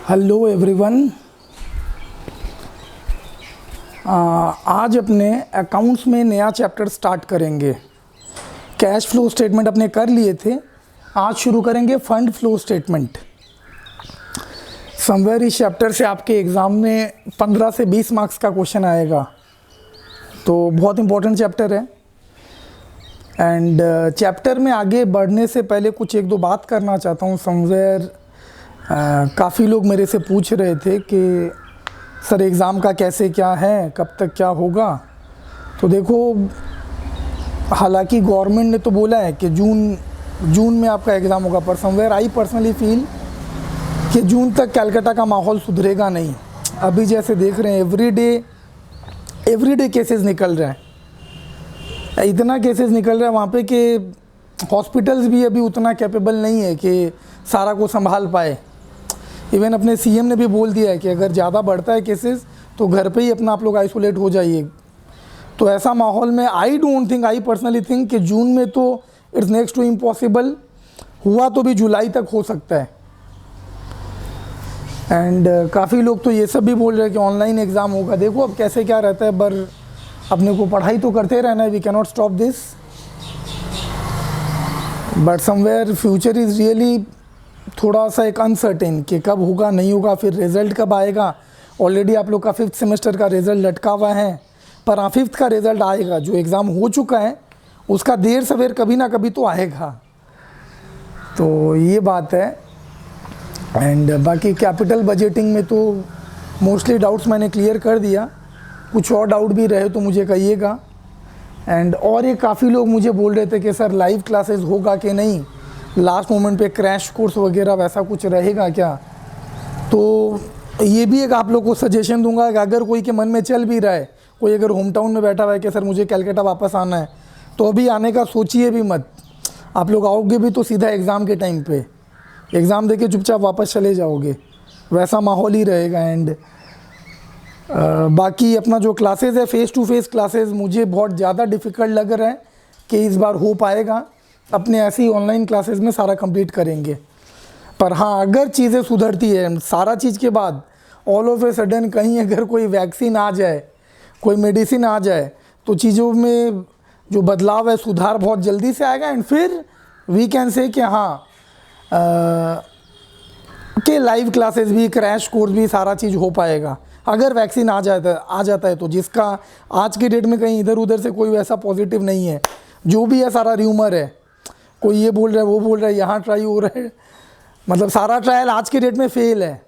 Hello everyone. आज अपने accounts में नया चैप्टर स्टार्ट करेंगे। कैश फ्लो स्टेटमेंट अपने कर लिए थे, आज शुरू करेंगे फंड फ्लो स्टेटमेंट। समवेयर इस चैप्टर से आपके एग्ज़ाम में 15 से 20 मार्क्स का क्वेश्चन आएगा, तो बहुत इंपॉर्टेंट चैप्टर है। एंड चैप्टर में आगे बढ़ने से पहले कुछ एक दो बात करना चाहता हूँ। समवेयर काफ़ी लोग मेरे से पूछ रहे थे कि सर एग्ज़ाम का कैसे क्या है, कब तक क्या होगा। तो देखो, हालांकि गवर्नमेंट ने तो बोला है कि जून में आपका एग्ज़ाम होगा, पर समवेयर आई पर्सनली फील कि जून तक कलकत्ता का माहौल सुधरेगा नहीं। अभी जैसे देख रहे हैं एवरीडे केसेस निकल रहे हैं, इतना केसेस निकल रहा है वहाँ पे कि हॉस्पिटल्स भी अभी उतना कैपेबल नहीं है कि सारा को संभाल पाए। इवन अपने सीएम ने भी बोल दिया है कि अगर ज़्यादा बढ़ता है केसेस तो घर पे ही अपना आप लोग आइसोलेट हो जाइए। तो ऐसा माहौल में आई पर्सनली थिंक कि जून में तो इट्स नेक्स्ट टू इम्पॉसिबल, हुआ तो भी जुलाई तक हो सकता है। एंड काफ़ी लोग तो ये सब भी बोल रहे हैं कि ऑनलाइन एग्ज़ाम होगा। देखो अब कैसे क्या रहता है, पर अपने को पढ़ाई तो करते रहना है, we can not stop this. But somewhere future is really थोड़ा सा एक अनसर्टेन कि कब होगा नहीं होगा, फिर रिज़ल्ट कब आएगा। ऑलरेडी आप लोग का 5th सेमेस्टर का रिज़ल्ट लटका हुआ है, पर 5th का रिज़ल्ट आएगा। जो एग्ज़ाम हो चुका है उसका देर सवेर कभी ना कभी तो आएगा, तो ये बात है। एंड बाकी कैपिटल बजटिंग में तो मोस्टली डाउट्स मैंने क्लियर कर दिया। कुछ और डाउट भी रहे तो मुझे कहिएगा। एंड और ये काफ़ी लोग मुझे बोल रहे थे कि सर लाइव क्लासेस होगा कि नहीं, लास्ट मोमेंट पे क्रैश कोर्स वगैरह वैसा कुछ रहेगा क्या। तो ये भी एक आप लोग को सजेशन दूंगा कि अगर कोई के मन में चल भी रहा है, कोई अगर होम टाउन में बैठा हुआ है कि सर मुझे कलकत्ता वापस आना है, तो अभी आने का सोचिए भी मत। आप लोग आओगे भी तो सीधा एग्ज़ाम के टाइम पे एग्ज़ाम देके चुपचाप वापस चले जाओगे, वैसा माहौल ही रहेगा। एंड बाकी अपना जो क्लासेस है, फेस टू फेस क्लासेस, मुझे बहुत ज़्यादा डिफ़िकल्ट लग रहा है कि इस बार हो पाएगा। अपने ऐसे ही ऑनलाइन क्लासेस में सारा कंप्लीट करेंगे। पर हाँ, अगर चीज़ें सुधरती है सारा चीज़ के बाद, ऑल ऑफ ए सडन कहीं अगर कोई वैक्सीन आ जाए, कोई मेडिसिन आ जाए, तो चीज़ों में जो बदलाव है, सुधार बहुत जल्दी से आएगा। एंड फिर वी कैन से कि हाँ कि लाइव क्लासेस भी, क्रैश कोर्स भी, सारा चीज़ हो पाएगा अगर वैक्सीन आ जाता है तो। जिसका आज की डेट में कहीं इधर उधर से कोई वैसा पॉजिटिव नहीं है, जो भी है सारा र्यूमर है। कोई ये बोल रहा है, वो बोल रहा है, यहाँ ट्राई हो रहा है, मतलब सारा ट्रायल आज के डेट में फेल है।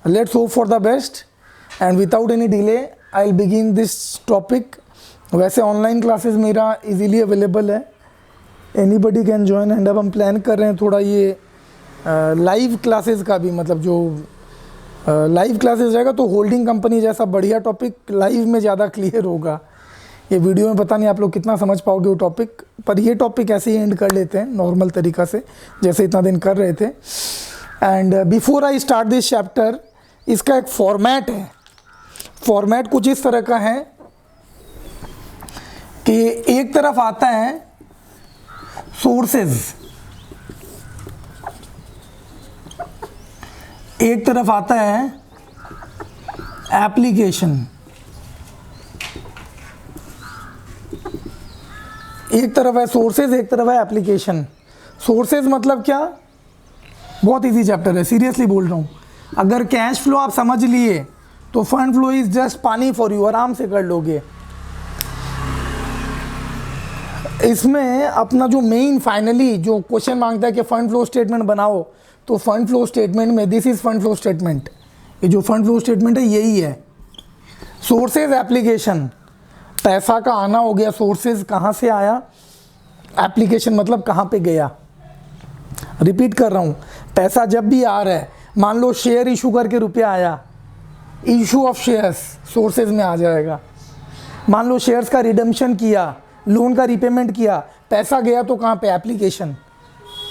Let's hope for the best and without any delay I will begin this topic. वैसे ऑनलाइन क्लासेस मेरा इजीली अवेलेबल है, एनीबडी कैन ज्वाइन। एंड अब हम प्लान कर रहे हैं थोड़ा ये लाइव क्लासेस का भी, मतलब जो लाइव क्लासेस रहेगा तो होल्डिंग कंपनी जैसा बढ़िया टॉपिक लाइव में ज़्यादा क्लियर होगा। ये वीडियो में पता नहीं आप लोग कितना समझ पाओगे वो टॉपिक, पर ये टॉपिक ऐसे ही एंड कर लेते हैं नॉर्मल तरीक़ा से, जैसे इतना दिन कर रहे थे। And before I start this chapter, इसका एक फॉर्मेट है। फॉर्मेट कुछ इस तरह का है कि एक तरफ आता है सोर्सेज, एक तरफ आता है एप्लीकेशन, एक तरफ है सोर्सेज, एक तरफ है एप्लीकेशन। सोर्सेज मतलब क्या, बहुत इजी चैप्टर है, सीरियसली बोल रहा हूँ। अगर कैश फ्लो आप समझ लिए तो फंड फ्लो इज जस्ट पानी फॉर यू, आराम से कर लोगे। इसमें अपना जो मेन फाइनली जो क्वेश्चन मांगता है कि फंड फ्लो स्टेटमेंट बनाओ, तो फंड फ्लो स्टेटमेंट में this is fund flow statement. ये जो फंड फ्लो स्टेटमेंट है यही है। सोर्सेज एप्लीकेशन, पैसा का आना हो गया, सोर्सेज कहाँ से आया, एप्लीकेशन मतलब कहाँ पे गया। रिपीट कर रहा हूँ, पैसा जब भी आ रहा है, मान लो शेयर इशू करके रुपया आया, इशू ऑफ शेयर्स सोर्सेज में आ जाएगा। मान लो शेयर्स का रिडम्पशन किया, लोन का रिपेमेंट किया, पैसा गया तो कहाँ पे, एप्लीकेशन।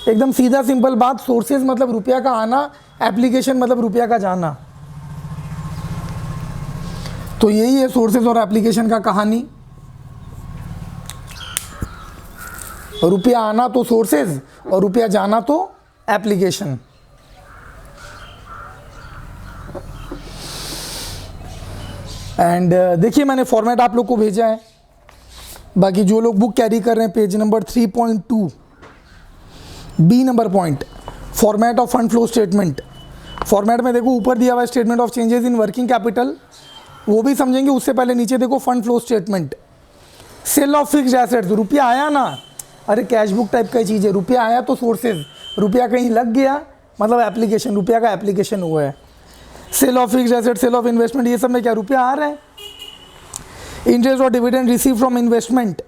एकदम सीधा सिंपल बात, सोर्सेज मतलब रुपया का आना, एप्लीकेशन मतलब रुपया का जाना। तो यही है सोर्सेज और एप्लीकेशन का कहानी। रुपया आना तो सोर्सेज और रुपया जाना तो एप्लीकेशन। एंड देखिए मैंने फॉर्मेट आप लोग को भेजा है, बाकी जो लोग बुक कैरी कर रहे हैं page number 3.2 b number point, format of fund flow statement. Format में देखो ऊपर दिया हुआ है statement of changes in working capital, वो भी समझेंगे, उससे पहले नीचे देखो fund flow statement. Sale of fixed assets, रुपया आया ना, अरे कैश बुक टाइप का चीज़ है, रुपया आया तो सोर्सेज, रुपया कहीं लग गया मतलब एप्लीकेशन, रुपया का एप्लीकेशन हुआ है। Sale of fixed asset, sale of investment, ये सब में क्या रुपया आ रहा है। इंटरेस्ट और dividend receive from investment,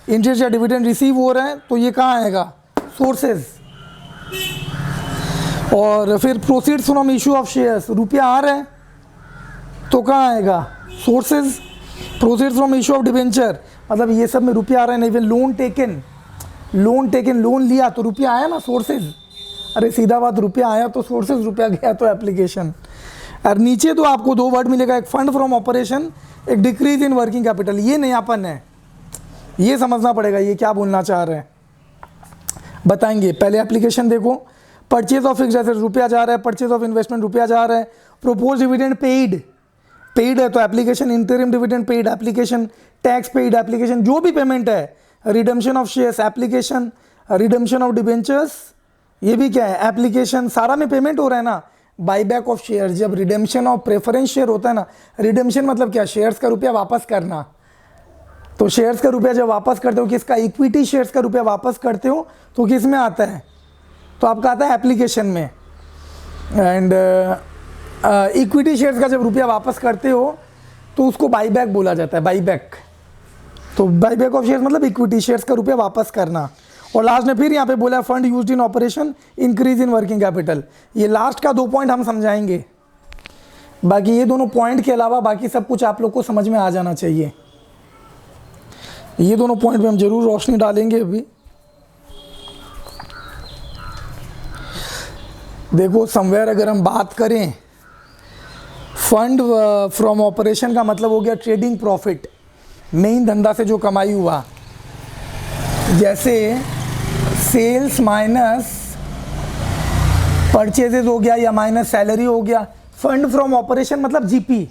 interest या डिविडेंड रिसीव हो रहा है तो ये कहाँ आएगा, सोर्सेज। और फिर proceeds from issue of shares, रुपया आ रहा है तो कहाँ आएगा, sources. Proceeds from issue of debenture, मतलब ये सब में रुपया आ रहा है। नहीं, लोन टेकन, लोन लिया तो रुपया आया ना, सोर्सेज। अरे सीधा बात, रुपया आया तो सोर्सेज, रुपया गया तो एप्लीकेशन। और नीचे तो आपको दो वर्ड मिलेगा, एक फंड फ्रॉम ऑपरेशन, एक डिक्रीज इन वर्किंग कैपिटल। ये नयापन है, ये समझना पड़ेगा ये क्या बोलना चाह रहे हैं, बताएंगे। पहले एप्लीकेशन देखो, परचेज ऑफ फिक्स्ड एसेट रुपया जा रहा है, परचेज ऑफ इन्वेस्टमेंट रुपया जा रहा है, प्रोपोज डिविडेंड पेड है तो application, interim dividend paid application, tax paid application, जो भी पेमेंट है, redemption of shares application, redemption of debentures ये भी क्या है, एप्लीकेशन। सारा में पेमेंट हो रहा है ना। बाईबैक ऑफ शेयर, जब रिडेम्पशन ऑफ प्रेफरेंस शेयर होता है ना, रिडेम्पशन मतलब क्या, शेयर्स का रुपया वापस करना। तो शेयर्स का रुपया जब वापस करते हो, किसका, इक्विटी शेयर्स का रुपया वापस करते हो तो किस में आता है, तो आपका आता है एप्लीकेशन में। एंड इक्विटी शेयर्स का जब रुपया वापस करते हो तो उसको बाईबैक बोला जाता है, बाईबैक। तो बाईबैक ऑफ शेयर्स मतलब इक्विटी शेयर्स का रुपया वापस करना। और लास्ट में फिर यहाँ पे बोला fund used in operation, increase in working capital. ये लास्ट का 2 पॉइंट हम समझाएंगे, बाकी ये दोनों पॉइंट के अलावा बाकी सब कुछ आप लोग को समझ में आ जाना चाहिए। ये दोनों पॉइंट पे हम जरूर रोशनी डालेंगे। अभी देखो समवेयर अगर हम बात करें, फंड फ्रॉम ऑपरेशन का मतलब हो गया ट्रेडिंग प्रॉफिट, मेन धंधा से जो कमाई हुआ, जैसे सेल्स माइनस परचेजेज हो गया या माइनस सैलरी हो गया। फंड फ्रॉम ऑपरेशन मतलब जीपी।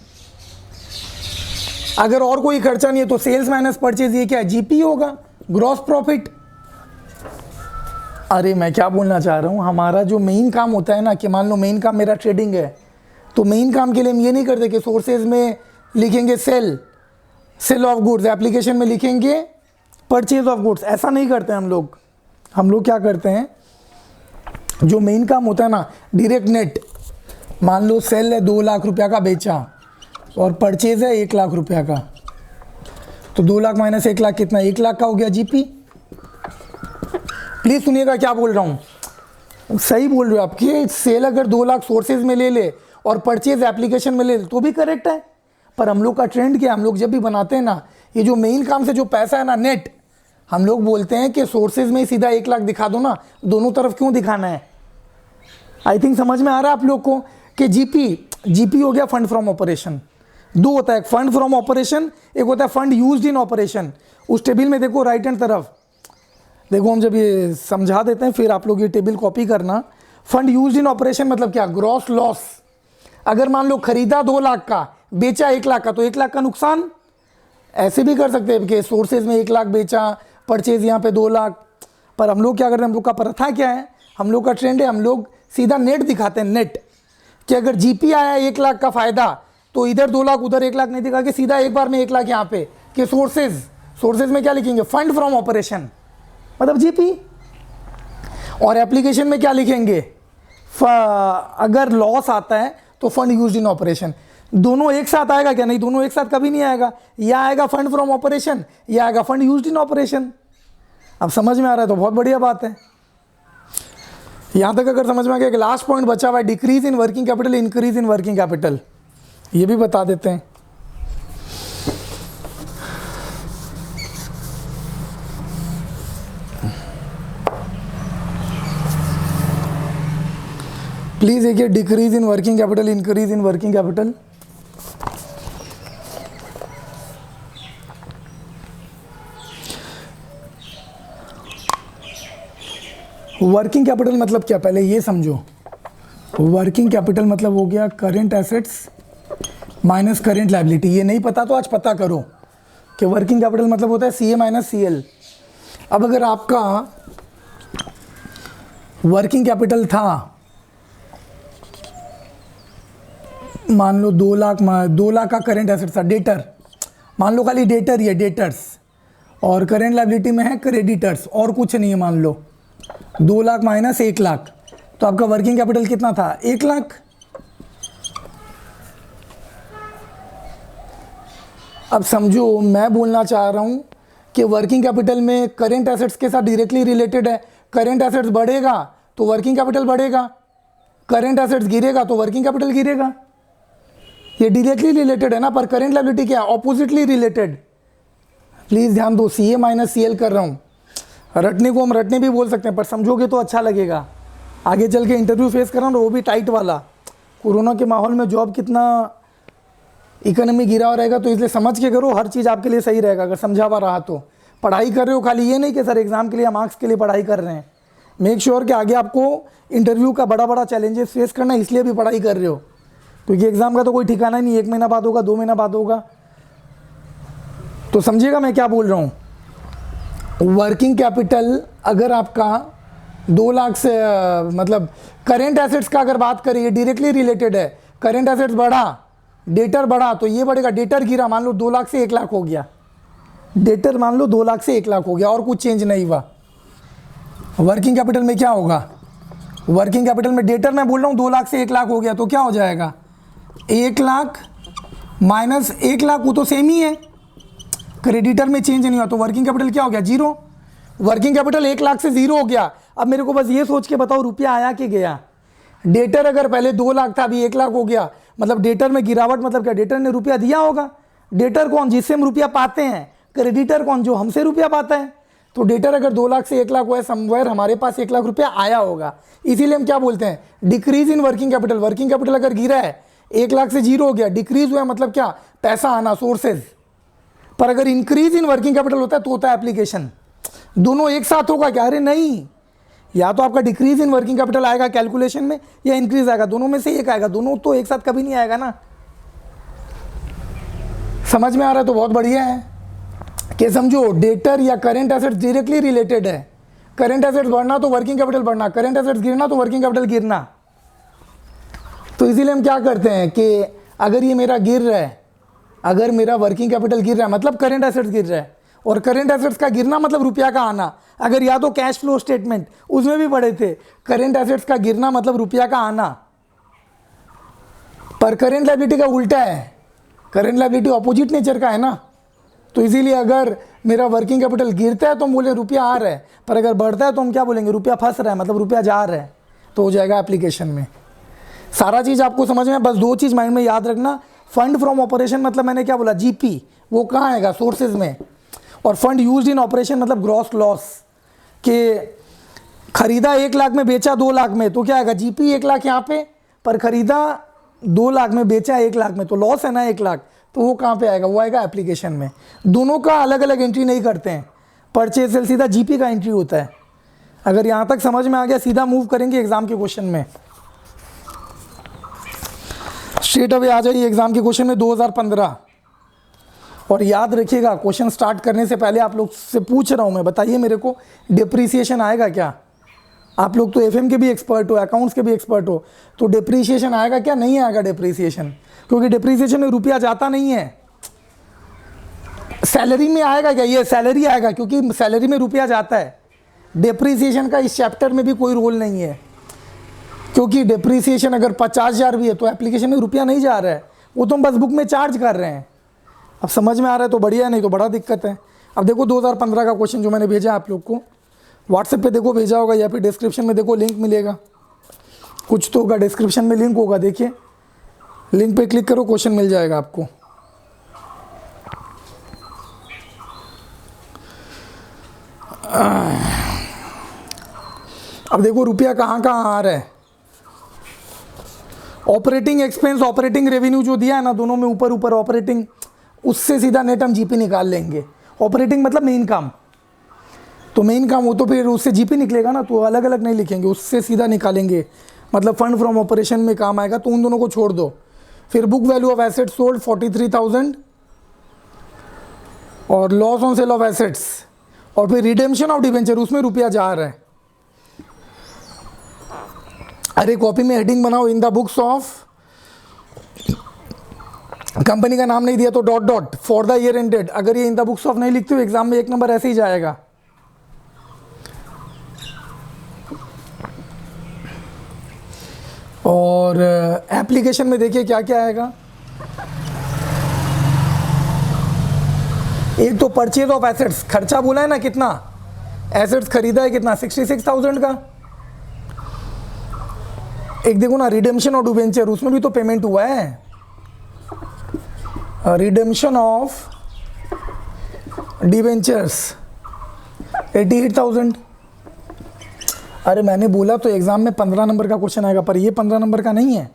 अगर और कोई खर्चा नहीं है तो सेल्स माइनस परचेज, ये क्या है, जीपी होगा, ग्रॉस प्रॉफिट। अरे मैं क्या बोलना चाह रहा हूँ, हमारा जो मेन काम होता है ना, कि मान लो मेन काम मेरा ट्रेडिंग है, तो मेन काम के लिए हम ये नहीं करते कि सोर्सेज में लिखेंगे सेल ऑफ गुड्स, एप्लीकेशन में लिखेंगे परचेज ऑफ गुड्स, ऐसा नहीं करते हम लोग। हम लोग क्या करते हैं, जो मेन काम होता है ना, डायरेक्ट नेट, मान लो सेल है 2 लाख रुपया का बेचा और परचेज है 1 लाख रुपया का, तो 2 लाख माइनस 1 लाख कितना, 1 लाख का हो गया जीपी। प्लीज सुनिएगा क्या बोल रहा हूँ, सही बोल रहे हो आप कि सेल अगर 2 लाख सोर्सेज में ले ले और परचेज एप्लीकेशन में ले ले तो भी करेक्ट है। पर हम लोग का ट्रेंड क्या, हम लोग जब भी बनाते हैं ना, ये जो मेन काम से जो पैसा है ना, नेट, हम लोग बोलते हैं कि सोर्सेज में ही सीधा 1 लाख दिखा दो ना, दोनों तरफ क्यों दिखाना है। आई थिंक समझ में आ रहा है आप लोग को कि जीपी हो गया फंड फ्रॉम ऑपरेशन। 2 होता है, फंड फ्रॉम ऑपरेशन, एक होता है फंड यूज्ड इन ऑपरेशन। उस टेबल में देखो राइट हैंड तरफ, देखो हम जब ये समझा देते हैं फिर आप लोग ये टेबल कॉपी करना। फंड यूज्ड इन ऑपरेशन मतलब क्या, ग्रॉस लॉस। अगर मान लो खरीदा 2 लाख का, बेचा 1 लाख का, तो 1 लाख का नुकसान। ऐसे भी कर सकते हैं कि सोर्सेज में 1 लाख बेचा, परचेज यहाँ पे 2 लाख। पर हम लोग क्या करते हैं, हम लोग का प्रथा क्या है, हम लोग का ट्रेंड है, हम लोग सीधा नेट दिखाते हैं, नेट, कि अगर जीपी आया 1 लाख का फायदा तो इधर 2 लाख उधर 1 लाख नहीं दिखा के सीधा एक बार में 1 लाख यहाँ पे, कि सोर्सेज में क्या लिखेंगे, फंड फ्रॉम ऑपरेशन मतलब जीपी। और एप्लीकेशन में क्या लिखेंगे, अगर लॉस आता है तो फंड यूज्ड इन ऑपरेशन। दोनों एक साथ आएगा क्या, नहीं, दोनों एक साथ कभी नहीं आएगा। या आएगा फंड फ्रॉम ऑपरेशन, या आएगा फंड यूज्ड इन ऑपरेशन। अब समझ में आ रहा है तो बहुत बढ़िया बात है। यहां तक अगर समझ में आ गया कि लास्ट पॉइंट बचा हुआ है, decrease in working capital, increase in working capital, ये भी बता देते हैं। प्लीज देखिए, decrease in working capital, increase in working capital. Working capital मतलब क्या, पहले ये समझो। वर्किंग कैपिटल मतलब हो गया current assets minus current liability. ये नहीं पता तो आज पता करो कि वर्किंग कैपिटल मतलब होता है CA माइनस CL। अब अगर आपका वर्किंग कैपिटल था मान लो 2 लाख का करंट एसेट था, डेटर मान लो, खाली डेटर ही है, डेटर्स, और करेंट लायबिलिटी में है क्रेडिटर्स और कुछ नहीं है, मान लो 2 लाख माइनस 1 लाख, तो आपका वर्किंग कैपिटल कितना था? 1 लाख। अब समझो मैं बोलना चाह रहा हूँ कि वर्किंग कैपिटल में करेंट एसेट्स के साथ डायरेक्टली रिलेटेड है। करेंट एसेट्स बढ़ेगा तो वर्किंग कैपिटल बढ़ेगा, करेंट एसेट्स गिरेगा तो वर्किंग कैपिटल गिरेगा। ये डायरेक्टली रिलेटेड है ना, पर करेंट लायबिलिटी क्या है? Oppositely related. प्लीज़ ध्यान दो, CA माइनस CL कर रहा हूँ। रटने को हम रटने भी बोल सकते हैं, पर समझोगे तो अच्छा लगेगा। आगे चल के इंटरव्यू फेस कर रहा हूँ, वो भी टाइट वाला। कोरोना के माहौल में जॉब कितना इकोनॉमी गिरा हुआ रहेगा, तो इसलिए समझ के करो, हर चीज़ आपके लिए सही रहेगा अगर समझा हुआ रहा तो। पढ़ाई कर रहे हो खाली ये नहीं कि सर एग्ज़ाम के लिए मार्क्स के लिए पढ़ाई कर रहे हैं। मेक श्योर कि आगे आपको इंटरव्यू का बड़ा बड़ा चैलेंजेस फेस करना है, इसलिए भी पढ़ाई कर रहे हो, क्योंकि एग्ज़ाम का तो कोई ठिकाना नहीं, 1 महीना बाद होगा, 2 महीना बाद होगा। तो समझिएगा मैं क्या बोल रहा हूँ। वर्किंग कैपिटल अगर आपका 2 लाख से मतलब करेंट एसेट्स का अगर बात करें, ये डायरेक्टली रिलेटेड है। करेंट एसेट्स बढ़ा, डेटर बढ़ा तो ये बढ़ेगा। डेटर गिरा, मान लो 2 लाख से 1 लाख हो गया, डेटर मान लो 2 लाख से 1 लाख हो गया और कुछ चेंज नहीं हुआ। वर्किंग कैपिटल में क्या होगा? वर्किंग कैपिटल में डेटर मैं बोल रहा हूँ 2 लाख से 1 लाख हो गया तो क्या हो जाएगा? 1 लाख माइनस 1 लाख, वो तो सेम ही है, क्रेडिटर में चेंज नहीं हुआ, तो वर्किंग कैपिटल क्या हो गया? 0। वर्किंग कैपिटल 1 लाख से 0 हो गया। अब मेरे को बस ये सोच के बताओ रुपया आया कि गया? डेटर अगर पहले 2 लाख था, अभी 1 लाख हो गया, मतलब डेटर में गिरावट, मतलब क्या? डेटर ने रुपया दिया होगा। डेटर कौन? जिससे हम रुपया पाते हैं। क्रेडिटर कौन? जो हमसे रुपया पाता है। तो डेटर अगर 2 लाख से 1 लाख हुआ है, समवेयर हमारे पास 1 लाख रुपया आया होगा। इसीलिए हम क्या बोलते हैं? Decrease in working capital. Working capital अगर गिरा है, 1 लाख से 0 हो गया, डिक्रीज हुआ है, मतलब क्या? पैसा आना, सोर्सेज। पर अगर इंक्रीज इन वर्किंग कैपिटल होता है तो होता है एप्लीकेशन। दोनों एक साथ होगा क्या? अरे नहीं, या तो आपका डिक्रीज इन वर्किंग कैपिटल आएगा कैलकुलेशन में, या इंक्रीज आएगा, दोनों में से एक आएगा। दोनों तो एक साथ कभी नहीं आएगा ना। समझ में आ रहा है तो बहुत बढ़िया है कि समझो डेटर या करंट एसेट्स डायरेक्टली रिलेटेड है। करंट एसेट्स बढ़ना तो वर्किंग कैपिटल बढ़ना, करंट एसेट्स गिरना तो वर्किंग कैपिटल गिरना। तो इसीलिए हम क्या करते हैं कि अगर ये मेरा गिर रहा है, अगर मेरा वर्किंग कैपिटल गिर रहा है मतलब करंट एसेट्स गिर रहा है, और करंट एसेट्स का गिरना मतलब रुपया का आना। अगर या तो कैश फ्लो स्टेटमेंट उसमें भी पढ़े थे, करंट एसेट्स का गिरना मतलब रुपया का आना। पर करंट लायबिलिटी का उल्टा है, करंट लायबिलिटी ऑपोजिट नेचर का है ना। तो इसीलिए अगर मेरा वर्किंग कैपिटल गिरता है तो हम बोले रुपया आ रहा है, पर अगर बढ़ता है तो हम क्या बोलेंगे? रुपया फंस रहा है, मतलब रुपया जा रहा है। तो हो जाएगा एप्लीकेशन में। सारा चीज़ आपको समझ में, बस 2 चीज़ माइंड में याद रखना। फंड फ्रॉम ऑपरेशन मतलब मैंने क्या बोला? GP, वो कहाँ आएगा? सोर्सेज में। और फंड यूज्ड इन ऑपरेशन मतलब ग्रॉस लॉस, कि खरीदा 1 लाख में, बेचा 2 लाख में, तो क्या आएगा? GP 1 लाख यहाँ पे, पर खरीदा 2 लाख में, बेचा 1 लाख में, तो लॉस है ना 1 लाख, तो वो कहाँ पे आएगा? वो आएगा एप्लीकेशन में। दोनों का अलग अलग एंट्री नहीं करते हैं, परचेज सेल सीधा GP का एंट्री होता है। अगर यहाँ तक समझ में आ गया, सीधा मूव करेंगे एग्जाम के क्वेश्चन में। स्ट्रेट अवे आ जाइए एग्जाम के क्वेश्चन में 2015। और याद रखिएगा, क्वेश्चन स्टार्ट करने से पहले आप लोग से पूछ रहा हूँ मैं, बताइए मेरे को डिप्रिसिएशन आएगा क्या? आप लोग तो FM के भी एक्सपर्ट हो, अकाउंट्स के भी एक्सपर्ट हो, तो डिप्रिसिएशन आएगा क्या? नहीं आएगा डिप्रिसिएशन, क्योंकि डिप्रिसिएशन में रुपया जाता नहीं है। सैलरी में आएगा क्या? ये सैलरी आएगा, क्योंकि सैलरी में रुपया जाता है। डिप्रिसिएशन का इस चैप्टर में भी कोई रोल नहीं है, क्योंकि डिप्रिसिएशन अगर 50,000 भी है तो एप्लीकेशन में रुपया नहीं जा रहा है, वो तो हम बस बुक में चार्ज कर रहे हैं। अब समझ में आ रहा है तो बढ़िया, नहीं तो बड़ा दिक्कत है। अब देखो 2015 का क्वेश्चन जो मैंने भेजा आप लोग को, व्हाट्सएप पे देखो भेजा होगा, या फिर डिस्क्रिप्शन में देखो लिंक मिलेगा, कुछ तो होगा डिस्क्रिप्शन में लिंक होगा, देखिए लिंक पे क्लिक करो, क्वेश्चन मिल जाएगा आपको। अब देखो रुपया कहाँ कहाँ आ रहा है। ऑपरेटिंग एक्सपेंस, ऑपरेटिंग रेवेन्यू जो दिया है ना, दोनों में ऊपर ऊपर ऑपरेटिंग, उससे सीधा नेट हम GP निकाल लेंगे। ऑपरेटिंग मतलब मेन काम, तो मेन काम वो तो फिर उससे GP निकलेगा ना, तो अलग अलग नहीं लिखेंगे, उससे सीधा निकालेंगे। मतलब फंड फ्रॉम ऑपरेशन में काम आएगा, तो उन दोनों को छोड़ दो। फिर book value of assets sold 43,000 और loss on sale of assets, और फिर रिडेम्पशन ऑफ डिवेंचर उसमें रुपया जा रहा है। अरे कॉपी में हेडिंग बनाओ in the books of, company का नाम नहीं दिया तो dot dot for the year ended. अगर ये इन द बुक्स ऑफ नहीं लिखते हो एग्जाम में 1 नंबर ऐसे ही जाएगा। और एप्लीकेशन में देखिए क्या क्या आएगा। एक तो परचेज ऑफ एसेट्स, खर्चा बोला है ना कितना, एसेट्स खरीदा है कितना 66,000 का। एक देखो ना रिडेम्पशन ऑफ डिवेंचर, उसमें भी तो पेमेंट हुआ है, रिडेम्पशन ऑफ डिवेंचर्स 88,000। अरे मैंने बोला तो एग्जाम में 15 नंबर का क्वेश्चन आएगा, पर ये 15 नंबर का नहीं है,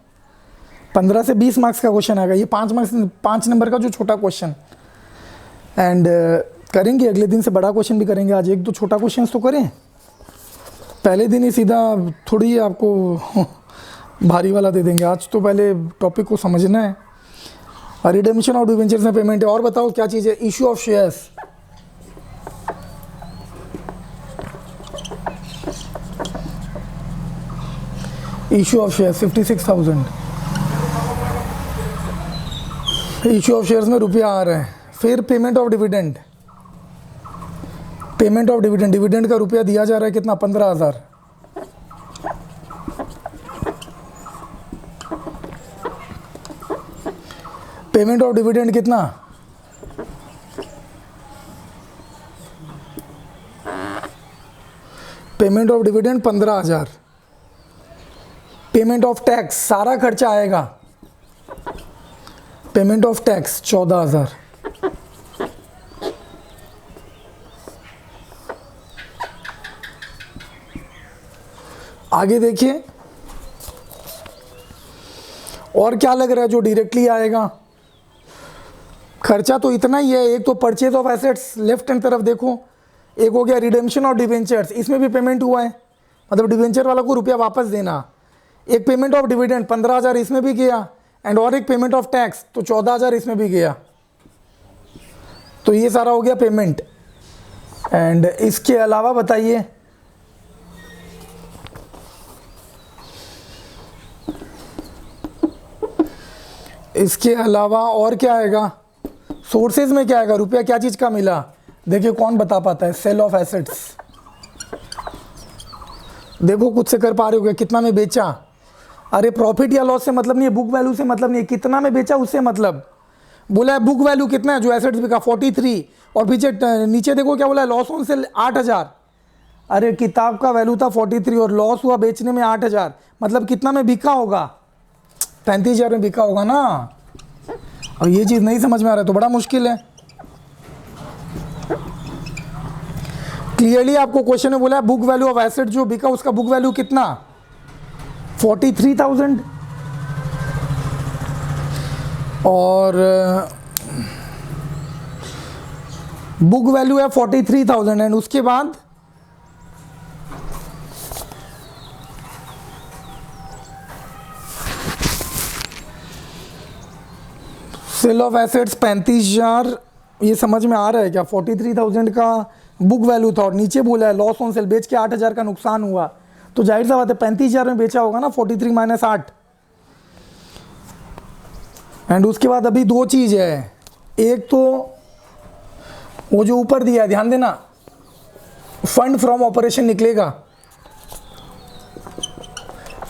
15 से 20 मार्क्स का क्वेश्चन आएगा। ये 5 नंबर का जो छोटा क्वेश्चन। एंड करेंगे अगले दिन से बड़ा क्वेश्चन भी करेंगे। आज 1-2 छोटा क्वेश्चन तो करें, पहले दिन ही सीधा थोड़ी आपको भारी वाला दे देंगे। आज तो पहले टॉपिक को समझना है। रिडेम्पशन ऑफ डिवेंचर्स में पेमेंट है। और बताओ क्या चीज़ है, issue of shares, issue of shares 56,000, issue of shares में रुपया आ रहा है। फिर payment of dividend, payment of dividend, dividend का रुपया दिया जा रहा है कितना 15,000। पेमेंट ऑफ डिविडेंड कितना, payment of dividend 15,000। Payment of tax, सारा खर्चा आएगा, पेमेंट ऑफ टैक्स 14,000। आगे देखिए और क्या लग रहा है जो डायरेक्टली आएगा। खर्चा तो इतना ही है। एक तो purchase of assets left hand तरफ देखो, एक हो गया रिडेम्पशन ऑफ डिवेंचर्स, इसमें भी पेमेंट हुआ है, मतलब डिवेंचर वाला को रुपया वापस देना। एक पेमेंट ऑफ डिविडेंड 15,000 इसमें भी गया, एंड और एक पेमेंट ऑफ टैक्स तो 14,000 इसमें भी गया। तो ये सारा हो गया पेमेंट। एंड इसके अलावा बताइए, इसके अलावा और क्या आएगा। सोर्सेज में क्या आएगा, रुपया क्या चीज़ का मिला, देखिए कौन बता पाता है। सेल ऑफ एसेट्स, देखो खुद से कर पा रहे हो, कितना में बेचा। अरे प्रॉफिट या लॉस से मतलब नहीं है, बुक वैल्यू से मतलब नहीं है, कितना में बेचा उससे मतलब। बोला है बुक वैल्यू कितना है जो एसेट्स बिका 43, और पीछे नीचे देखो क्या बोला है, लॉस ऑन सेल 8,000। अरे किताब का वैल्यू था 43 और लॉस हुआ बेचने में 8,000, मतलब कितना में बिका होगा, 35,000 में बिका होगा ना। और ये चीज़ नहीं समझ में आ रहा है तो बड़ा मुश्किल है। क्लियरली आपको क्वेश्चन में बोला है बुक वैल्यू ऑफ एसेट जो बिका उसका बुक वैल्यू कितना 43,000, और बुक वैल्यू है 43,000 एंड उसके बाद सेल ऑफ एसेट्स 35,000। ये समझ में आ रहा है क्या, 43,000 का बुक वैल्यू था और नीचे बोला है लॉस ऑन सेल, बेच के 8,000 का नुकसान हुआ, तो जाहिर सा बात है 35,000 में बेचा होगा ना, 43 माइनस 8। एंड उसके बाद अभी 2 चीज़ है, एक तो वो जो ऊपर दिया है ध्यान देना, फंड फ्रॉम ऑपरेशन निकलेगा।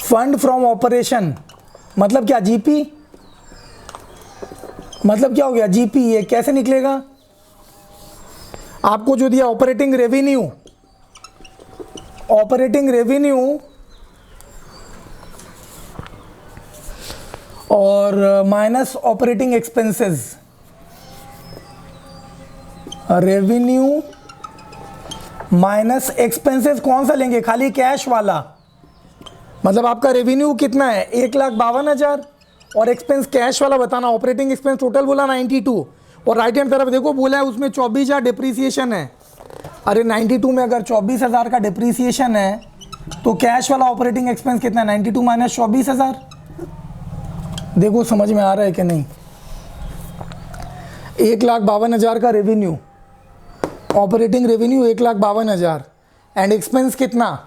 फंड फ्रॉम ऑपरेशन मतलब क्या, जीपी, मतलब क्या हो गया जीपी। ये कैसे निकलेगा, आपको जो दिया ऑपरेटिंग रेवेन्यू, ऑपरेटिंग रेवेन्यू और minus operating expenses, revenue minus expenses कौन सा लेंगे, खाली कैश वाला। मतलब आपका रेवेन्यू कितना है 1,52,000 और एक्सपेंस कैश वाला बताना। ऑपरेटिंग एक्सपेंस टोटल बोला 92 और राइट हैंड तरफ देखो बोला है उसमें 24,000 डिप्रीसिएशन है। अरे 92 में अगर 24,000 का डिप्रीसिएशन है तो कैश वाला ऑपरेटिंग एक्सपेंस कितना है 92 माइनस 24,000। देखो समझ में आ रहा है कि नहीं। 1,52,000 का revenue, operating revenue 1,52,000 and expense कितना,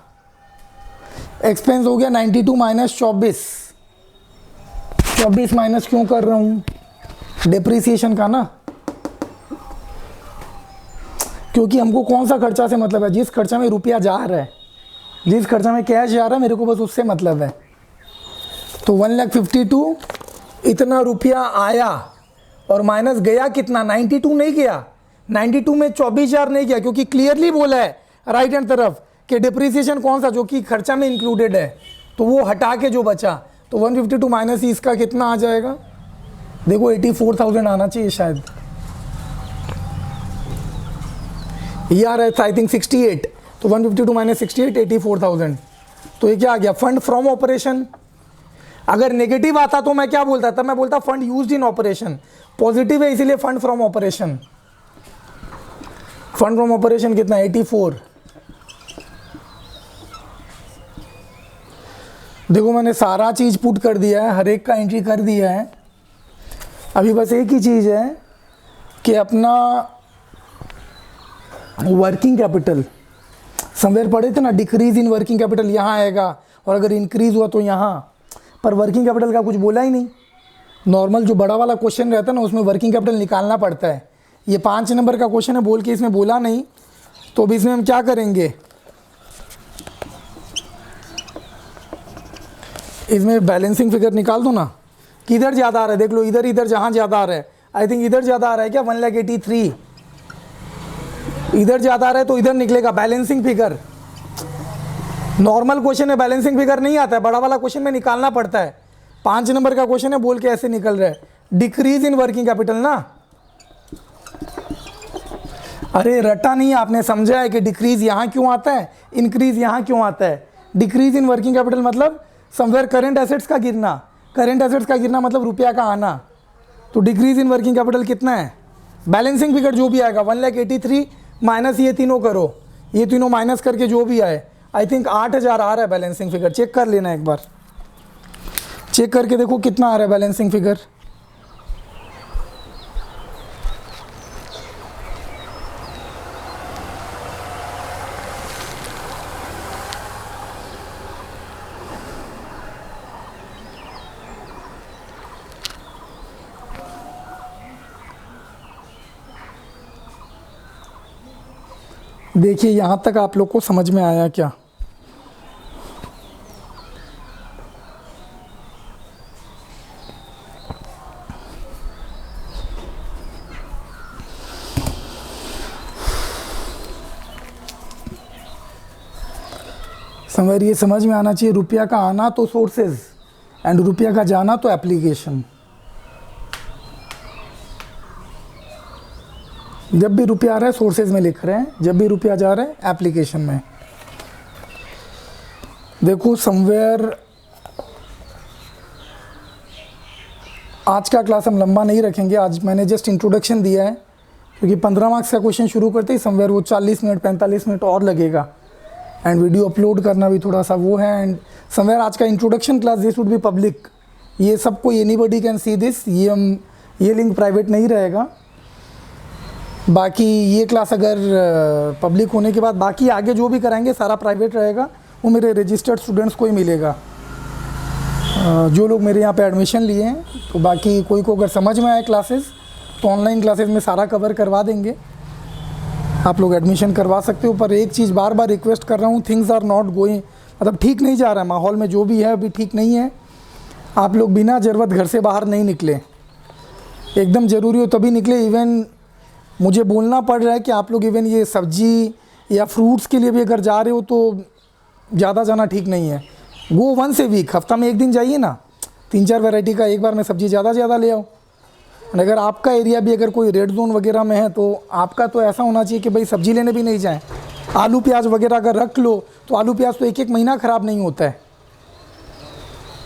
एक्सपेंस हो गया 92 माइनस 24 माइनस क्यों कर रहा हूँ, डिप्रिसिएशन का ना, क्योंकि हमको कौन सा खर्चा से मतलब है, जिस खर्चा में रुपया जा रहा है, जिस खर्चा में कैश जा रहा है मेरे को बस उससे मतलब है। तो 1,52,000 इतना रुपया आया और माइनस गया कितना, 92 नहीं गया, 92 में 24,000 नहीं गया, क्योंकि क्लियरली बोला है राइट हैंड तरफ कि डिप्रिसिएशन कौन सा जो कि खर्चा में इंक्लूडेड है, तो वो हटा के जो बचा, तो 152 माइनस इसका कितना आ जाएगा, देखो 84,000 आना चाहिए शायद, ये आ रहा है आई थिंक 68, तो 152 माइनस 68 84,000, तो ये क्या आ गया, फंड फ्रॉम ऑपरेशन। अगर नेगेटिव आता तो मैं क्या बोलता, तब मैं बोलता fund used in operation, positive है इसीलिए fund from operation. Fund from operation कितना, 84। देखो मैंने सारा चीज पुट कर दिया है, हर एक का एंट्री कर दिया है, अभी बस एक ही चीज है कि अपना वर्किंग कैपिटल, समवेयर पढ़े थे ना, डिक्रीज इन वर्किंग कैपिटल यहाँ आएगा और अगर इंक्रीज हुआ तो यहाँ, पर वर्किंग कैपिटल का कुछ बोला ही नहीं। नॉर्मल जो बड़ा वाला क्वेश्चन रहता है ना उसमें वर्किंग कैपिटल निकालना पड़ता है, ये 5 नंबर का क्वेश्चन है बोल के इसमें बोला नहीं, तो अभी इसमें हम क्या करेंगे, इसमें बैलेंसिंग फिगर निकाल दो ना, किधर ज़्यादा आ रहा है देख लो, इधर इधर जहाँ ज़्यादा आ रहा है, आई थिंक इधर ज़्यादा आ रहा है क्या, 1,83,000 इधर ज़्यादा आ रहा है तो इधर निकलेगा बैलेंसिंग फिगर। नॉर्मल क्वेश्चन में बैलेंसिंग फिगर नहीं आता है, बड़ा वाला क्वेश्चन में निकालना पड़ता है, 5 नंबर का क्वेश्चन है बोल के ऐसे निकल रहा है, डिक्रीज इन वर्किंग कैपिटल ना, अरे रटा नहीं, आपने समझा है कि डिक्रीज यहाँ क्यों आता है, इंक्रीज यहाँ क्यों आता है। डिक्रीज इन वर्किंग कैपिटल मतलब समवेयर करंट एसेट्स का गिरना, करंट एसेट्स का गिरना मतलब रुपया का आना, तो डिक्रीज इन वर्किंग कैपिटल कितना है, बैलेंसिंग फिगर जो भी आएगा 1,83,000 माइनस ये तीनों करो, ये तीनों माइनस करके जो भी आए, आई थिंक 8,000 आ रहा है बैलेंसिंग फिगर, चेक कर लेना एक बार, चेक करके देखो कितना आ रहा है बैलेंसिंग फिगर। देखिए यहाँ तक आप लोग को समझ में आया क्या, समझ, ये समझ में आना चाहिए, रुपया का आना तो सोर्सेज एंड रुपया का जाना तो एप्लीकेशन। जब भी रुपया आ रहा है सोर्सेज में लिख रहे हैं, जब भी रुपया जा रहा है एप्लीकेशन में। देखो समवेयर आज का क्लास हम लंबा नहीं रखेंगे, आज मैंने जस्ट इंट्रोडक्शन दिया है, क्योंकि 15 मार्क्स का क्वेश्चन शुरू करते ही समवेयर वो 40 मिनट 45 मिनट और लगेगा, एंड वीडियो अपलोड करना भी थोड़ा सा वो है, एंड समवेयर आज का introduction class this would be public, ये सबको एनीबॉडी कैन सी दिस, ये लिंक प्राइवेट नहीं रहेगा। बाकी ये क्लास अगर पब्लिक होने के बाद बाकी आगे जो भी कराएंगे सारा प्राइवेट रहेगा, वो मेरे रजिस्टर्ड स्टूडेंट्स को ही मिलेगा, जो लोग मेरे यहाँ पे एडमिशन लिए हैं। तो बाकी कोई को अगर समझ में आए क्लासेस तो ऑनलाइन क्लासेस में सारा कवर करवा देंगे, आप लोग एडमिशन करवा सकते हो। पर एक चीज़ बार बार रिक्वेस्ट कर रहा हूँ, थिंग्स आर नॉट गोइंग, मतलब ठीक नहीं जा रहा है, माहौल में जो भी है अभी ठीक नहीं है। आप लोग बिना ज़रूरत घर से बाहर नहीं निकले, एकदम ज़रूरी हो तभी निकले। इवन मुझे बोलना पड़ रहा है कि आप लोग इवन ये सब्जी या फ्रूट्स के लिए भी अगर जा रहे हो तो ज़्यादा जाना ठीक नहीं है। गो वंस ए वीक, हफ्ता में एक दिन जाइए ना, 3-4 वैरायटी का एक बार में सब्जी ज़्यादा ले आओ। अगर आपका एरिया भी अगर कोई रेड जोन वगैरह में है तो आपका तो ऐसा होना चाहिए कि भाई सब्जी लेने भी नहीं जाएं। आलू प्याज वगैरह अगर रख लो तो आलू प्याज तो 1-1 महीना ख़राब नहीं होता है।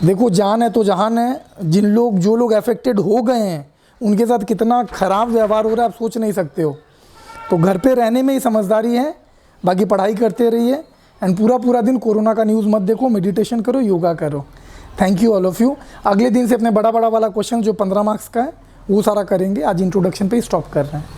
देखो जान है तो जहान है, जो लोग अफेक्टेड हो गए हैं उनके साथ कितना ख़राब व्यवहार हो रहा है आप सोच नहीं सकते हो। तो घर पे रहने में ही समझदारी है, बाकी पढ़ाई करते रहिए, एंड पूरा दिन कोरोना का न्यूज़ मत देखो, मेडिटेशन करो, योगा करो। Thank you all of you. अगले दिन से अपने बड़ा बड़ा वाला क्वेश्चन जो 15 मार्क्स का है वो सारा करेंगे। आज इंट्रोडक्शन पे ही स्टॉप कर रहे हैं।